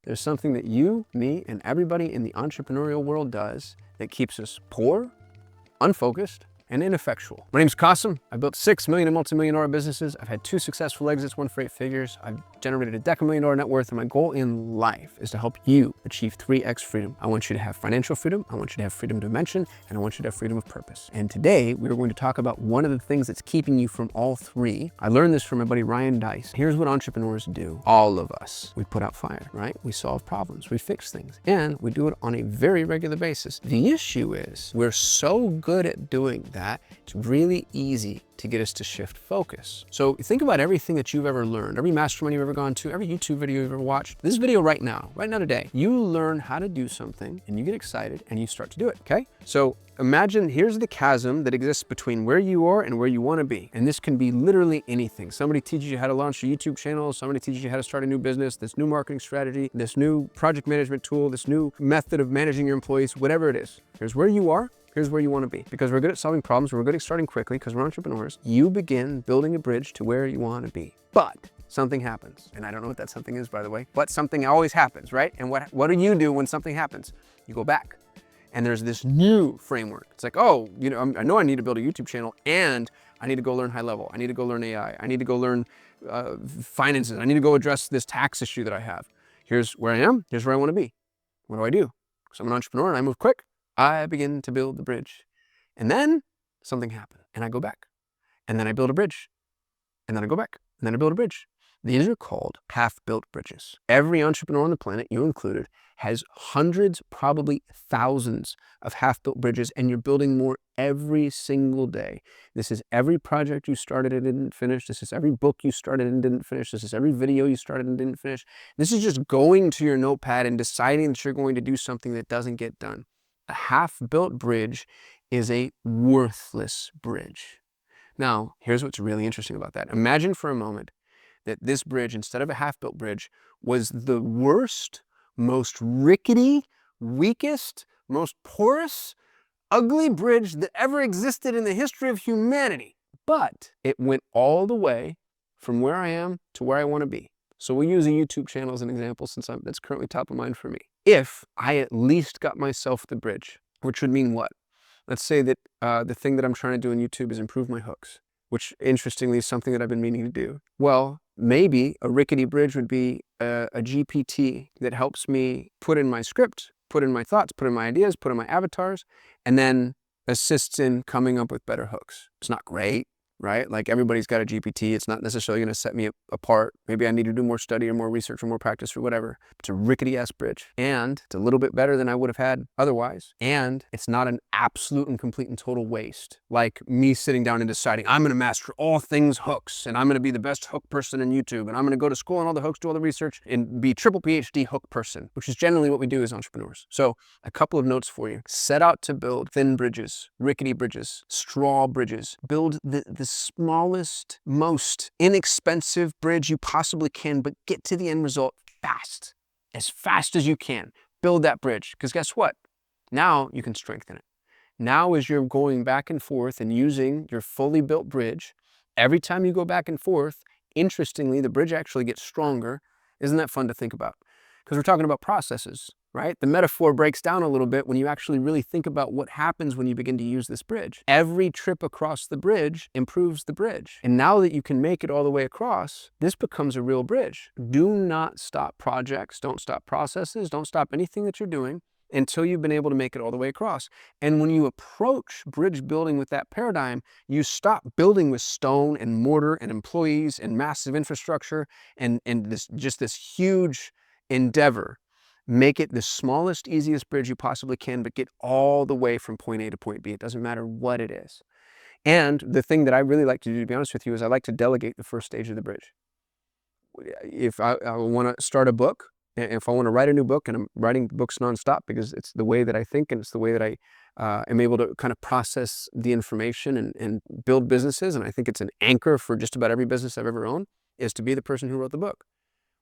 There's something that you, me, and everybody in the entrepreneurial world does that keeps us poor, unfocused, and ineffectual. My name's Kasim. I built 6 million and multi-million-dollar businesses. I've had 2 successful exits, 1 for 8 figures. I've generated a $10,000,000 net worth, and my goal in life is to help you achieve 3x freedom. I want you to have financial freedom, I want you to have freedom of dimension, and I want you to have freedom of purpose. And today, we're going to talk about one of the things that's keeping you from all 3. I learned this from my buddy Ryan Dice. Here's what entrepreneurs do. All of us, we put out fire, right? We solve problems, we fix things, and we do it on a very regular basis. The issue is we're so good at doing that, it's really easy to get us to shift focus. So think about everything that you've ever learned, every mastermind you've ever gone to, every YouTube video you've ever watched. This video right now today, you learn how to do something and you get excited and you start to do it, okay? So imagine here's the chasm that exists between where you are and where you want to be. And this can be literally anything. Somebody teaches you how to launch a YouTube channel, somebody teaches you how to start a new business, this new marketing strategy, this new project management tool, this new method of managing your employees, whatever it is. Here's where you are. Here's where you want to be. Because we're good at solving problems, we're good at starting quickly, because we're entrepreneurs, you begin building a bridge to where you want to be. But something happens. And I don't know what that something is, by the way, but something always happens, right? And what do you do when something happens? You go back. And there's this new framework. It's like, oh, I know I need to build a YouTube channel, and I need to go learn high level. I need to go learn AI. I need to go learn finances. I need to go address this tax issue that I have. Here's where I am. Here's where I want to be. What do I do? Because I'm an entrepreneur and I move quick. I begin to build the bridge. And then something happened and I go back. And then I build a bridge. And then I go back. And then I build a bridge. These are called half-built bridges. Every entrepreneur on the planet, you included, has hundreds, probably thousands of half-built bridges, and you're building more every single day. This is every project you started and didn't finish. This is every book you started and didn't finish. This is every video you started and didn't finish. This is just going to your notepad and deciding that you're going to do something that doesn't get done. A half-built bridge is a worthless bridge. Now, here's what's really interesting about that. Imagine for a moment that this bridge, instead of a half-built bridge, was the worst, most rickety, weakest, most porous, ugly bridge that ever existed in the history of humanity. But it went all the way from where I am to where I want to be. So we'll use a YouTube channel as an example, since that's currently top of mind for me. If I at least got myself the bridge, which would mean what? Let's say that the thing that I'm trying to do on YouTube is improve my hooks, which interestingly is something that I've been meaning to do. Well, maybe a rickety bridge would be a GPT that helps me put in my script, put in my thoughts, put in my ideas, put in my avatars, and then assists in coming up with better hooks. It's not great, right? Like everybody's got a GPT. It's not necessarily going to set me apart. Maybe I need to do more study or more research or more practice or whatever. It's a rickety-ass bridge. And it's a little bit better than I would have had otherwise. And it's not an absolute and complete and total waste. Like me sitting down and deciding, I'm going to master all things hooks, and I'm going to be the best hook person in YouTube, and I'm going to go to school on all the hooks, do all the research, and be triple PhD hook person, which is generally what we do as entrepreneurs. So a couple of notes for you. Set out to build thin bridges, rickety bridges, straw bridges. Build the smallest, most inexpensive bridge you possibly can, but get to the end result fast as you can. Build that bridge, because guess what? Now you can strengthen it. Now as you're going back and forth and using your fully built bridge, every time you go back and forth, interestingly, the bridge actually gets stronger. Isn't that fun to think about? Because we're talking about processes, right? The metaphor breaks down a little bit when you actually really think about what happens when you begin to use this bridge. Every trip across the bridge improves the bridge. And now that you can make it all the way across, this becomes a real bridge. Do not stop projects, don't stop processes, don't stop anything that you're doing until you've been able to make it all the way across. And when you approach bridge building with that paradigm, you stop building with stone and mortar and employees and massive infrastructure and this huge endeavor. Make it the smallest, easiest bridge you possibly can, but get all the way from point A to point B. It doesn't matter what it is. And the thing that I really like to do, to be honest with you, is I like to delegate the first stage of the bridge. If I want to start a book, if I want to write a new book, and I'm writing books nonstop because it's the way that I think and it's the way that I am able to kind of process the information and build businesses, and I think it's an anchor for just about every business I've ever owned, is to be the person who wrote the book.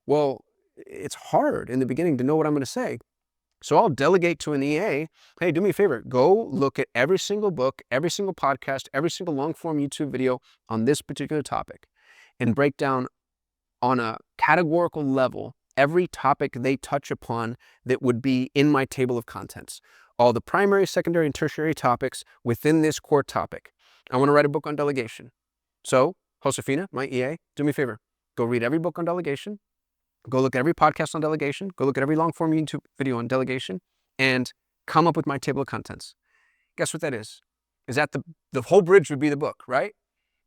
Well, it's hard in the beginning to know what I'm going to say. So I'll delegate to an EA, hey, do me a favor, go look at every single book, every single podcast, every single long-form YouTube video on this particular topic, and break down on a categorical level every topic they touch upon that would be in my table of contents. All the primary, secondary, and tertiary topics within this core topic. I want to write a book on delegation. So, Josefina, my EA, do me a favor. Go read every book on delegation. Go look at every podcast on delegation. Go look at every long-form YouTube video on delegation and come up with my table of contents. Guess what that is? Is that the whole bridge would be the book, right?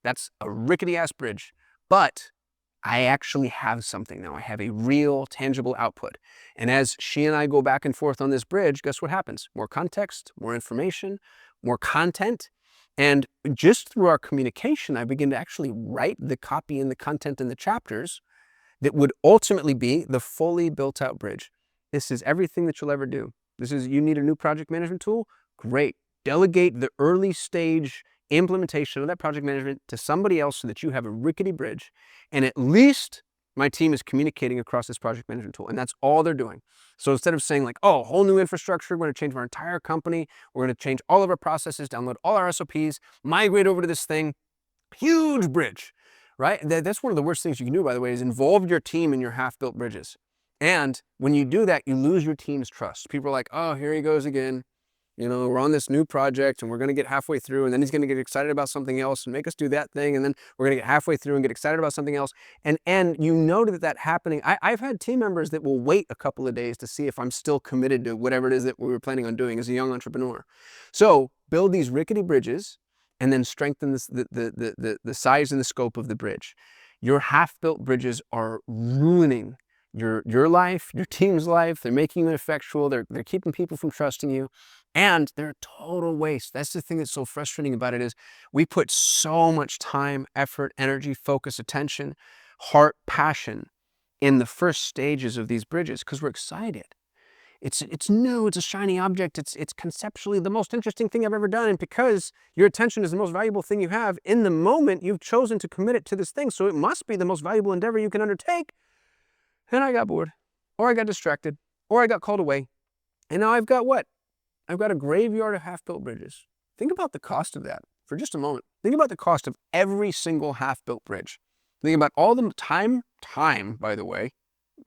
That's a rickety-ass bridge. But I actually have something now. I have a real, tangible output. And as she and I go back and forth on this bridge, guess what happens? More context, more information, more content. And just through our communication, I begin to actually write the copy and the content in the chapters that would ultimately be the fully built out bridge. This is everything that you'll ever do. This is, you need a new project management tool? Great. Delegate the early stage implementation of that project management to somebody else so that you have a rickety bridge. And at least my team is communicating across this project management tool. And that's all they're doing. So instead of saying like, oh, whole new infrastructure, we're going to change our entire company. We're going to change all of our processes, download all our SOPs, migrate over to this thing. Huge bridge, right? That's one of the worst things you can do, by the way, is involve your team in your half-built bridges. And when you do that, you lose your team's trust. People are like, oh, here he goes again. You know, we're on this new project and we're going to get halfway through and then he's going to get excited about something else and make us do that thing. And then we're going to get halfway through and get excited about something else. And you know that happening. I've had team members that will wait a couple of days to see if I'm still committed to whatever it is that we were planning on doing as a young entrepreneur. So build these rickety bridges and then strengthen the size and the scope of the bridge. Your half-built bridges are ruining your life, your team's life. They're making it effectual. They're keeping people from trusting you. And they're a total waste. That's the thing that's so frustrating about it is we put so much time, effort, energy, focus, attention, heart, passion in the first stages of these bridges because we're excited. It's new, it's a shiny object, it's conceptually the most interesting thing I've ever done. And because your attention is the most valuable thing you have, in the moment you've chosen to commit it to this thing, so it must be the most valuable endeavor you can undertake. Then I got bored, or I got distracted, or I got called away. And now I've got what? I've got a graveyard of half-built bridges. Think about the cost of that for just a moment. Think about the cost of every single half-built bridge. Think about all the time, by the way,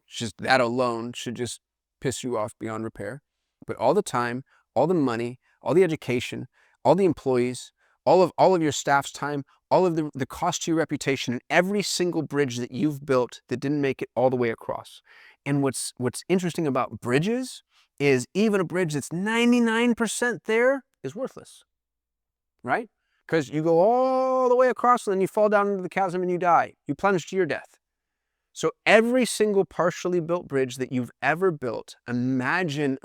just that alone should just piss you off beyond repair. But all the time, all the money, all the education, all the employees, all of your staff's time, all of the cost to your reputation, and every single bridge that you've built that didn't make it all the way across. And what's interesting about bridges is even a bridge that's 99% there is worthless, right? Because you go all the way across and then you fall down into the chasm and you die. You plunge to your death. So every single partially built bridge that you've ever built, imagine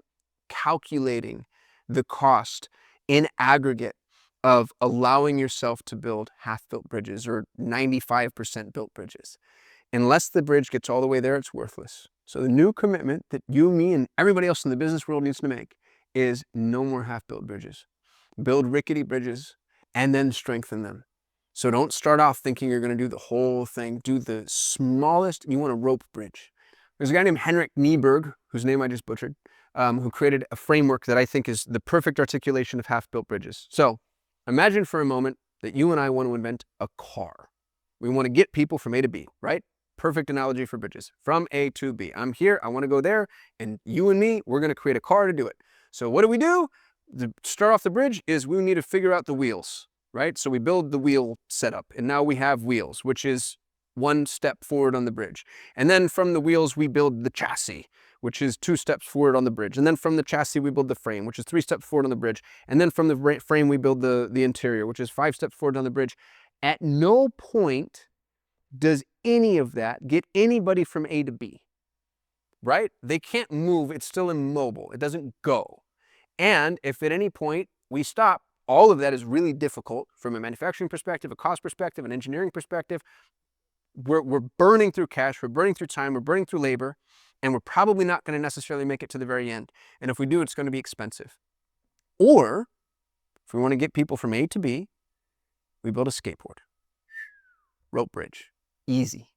calculating the cost in aggregate of allowing yourself to build half-built bridges or 95% built bridges. Unless the bridge gets all the way there, it's worthless. So the new commitment that you, me, and everybody else in the business world needs to make is no more half-built bridges. Build rickety bridges and then strengthen them. So don't start off thinking you're going to do the whole thing. Do the smallest. You want a rope bridge. There's a guy named Henrik Nieberg, whose name I just butchered, who created a framework that I think is the perfect articulation of half-built bridges. So imagine for a moment that you and I want to invent a car. We want to get people from A to B, right? Perfect analogy for bridges. From A to B. I'm here, I want to go there, and you and me, we're going to create a car to do it. So what do? To start off the bridge is we need to figure out the wheels, right? So we build the wheel setup, and now we have wheels, which is one step forward on the bridge. And then from the wheels, we build the chassis, which is 2 steps forward on the bridge. And then from the chassis, we build the frame, which is 3 steps forward on the bridge. And then from the frame, we build the interior, which is 5 steps forward on the bridge. At no point does any of that get anybody from A to B, right? They can't move. It's still immobile. It doesn't go. And if at any point we stop, all of that is really difficult from a manufacturing perspective, a cost perspective, an engineering perspective. We're burning through cash, we're burning through time, we're burning through labor, and we're probably not going to necessarily make it to the very end. And if we do, it's going to be expensive. Or if we want to get people from A to B, we build a skateboard. Rope bridge. Easy.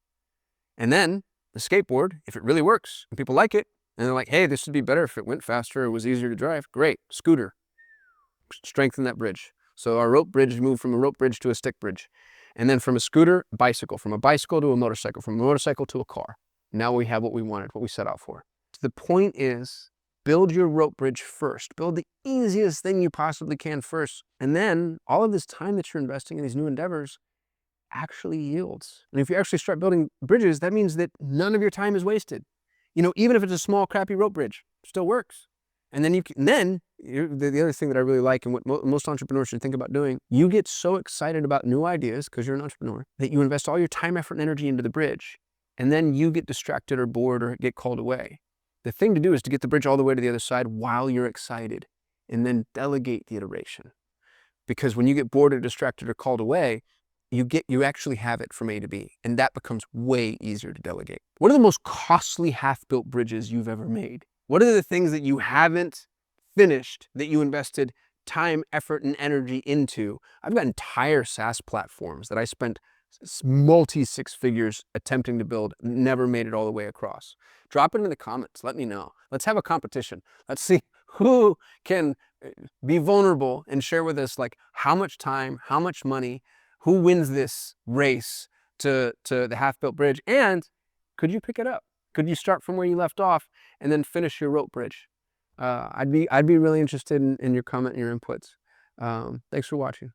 And then the skateboard, if it really works and people like it, and they're like, hey, this would be better if it went faster, it was easier to drive. Great. Scooter. Strengthen that bridge. So our rope bridge moved from a rope bridge to a stick bridge. And then from a scooter, bicycle. From a bicycle to a motorcycle. From a motorcycle to a car. Now we have what we wanted, what we set out for. So the point is, build your rope bridge first. Build the easiest thing you possibly can first. And then all of this time that you're investing in these new endeavors actually yields. And if you actually start building bridges, that means that none of your time is wasted. You know, even if it's a small, crappy rope bridge, it still works. And then the other thing that I really like and what most entrepreneurs should think about doing, you get so excited about new ideas because you're an entrepreneur that you invest all your time, effort, and energy into the bridge. And then you get distracted or bored or get called away. The thing to do is to get the bridge all the way to the other side while you're excited, and then delegate the iteration. Because when you get bored or distracted or called away, you actually have it from A to B, and that becomes way easier to delegate. What are the most costly half-built bridges you've ever made? What are the things that you haven't finished that you invested time, effort, and energy into? I've got entire SaaS platforms that I spent multi-six figures attempting to build, never made it all the way across. Drop it in the comments, let me know. Let's have a competition. Let's see who can be vulnerable and share with us like how much time, how much money, who wins this race to the half-built bridge, and could you pick it up? Could you start from where you left off and then finish your rope bridge? I'd be really interested in your comment and your inputs. Thanks for watching.